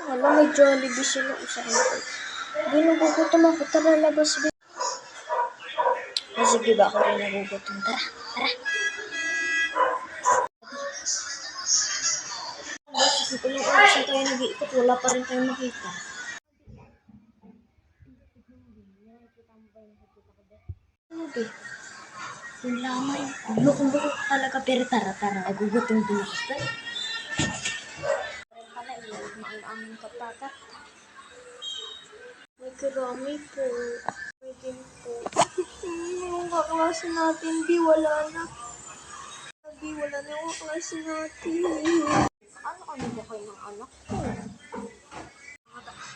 Wala, may Jollibee sila sa akin. Ginugugutom ako, tara labas. Sige ba ako rin nagugutom? Tara, tara. Kasi kung yung oras na tayo nag-iikot, wala pa rin tayo makita. Ano ba? Yung lamay. Lukong-lukong talaga, pero tara, nagugutom din ako. Tara. Pala, ilang aming kapakat. May karami po. May din po. Yung kaklase natin, di wala na. Di wala na yung kaklase natin. Ano ba kayo ng anak ko?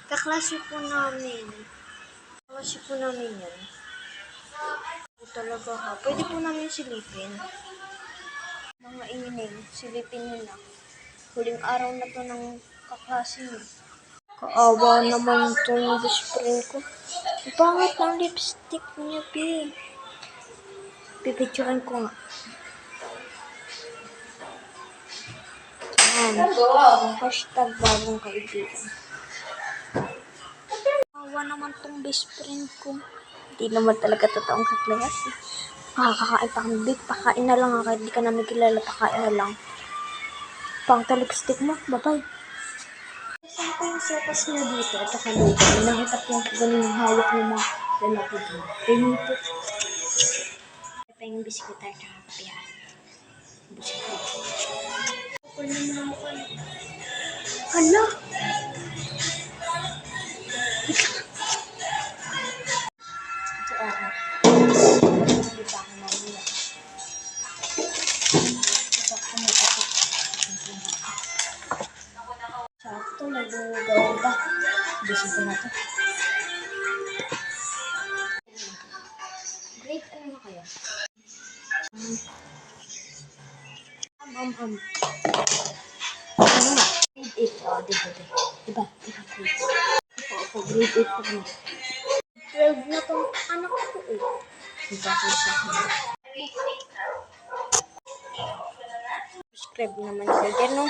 Kaklase po namin. Kaklase po namin yan. Talaga ha. Pwede po namin silipin. Mga ining, silipin nila. Huling araw na to ng kaklase niya. Kaawa naman itong best friend ko. Pangit ang lipstick niya, Pi. Pipicturean ko nga. Hashtag bagong kaibigan. Kaawa naman tong best friend ko. Hindi naman talaga totoong kaklase. Kakain pa kami, big. Pakain na lang kahit di ka namin kilala. Pakain na lang. Pangta lipstick mo. Bye-bye. Saan ko yung sopas niya dito? Ito kaluto. Nakita ko yung ganun yung hawak ng mga lalaki dito. Pinito. Ito pa yung bisikleta at kapihan. Bisikleta. Ako naman ang mukha niya. Hala! Ito ako. Hindi pa ako mahiya. Ito ako magkakit. Sakto, nag-gawa ba? Bisin ko na ito. Grade ano na kaya? Ano nga? Grade 8. Oh, diba? Diba, grade 8. Opo, grade 8 pa kami. 12 na itong anak ko eh. Diba ko sa akin? Subscribe naman kayo, no?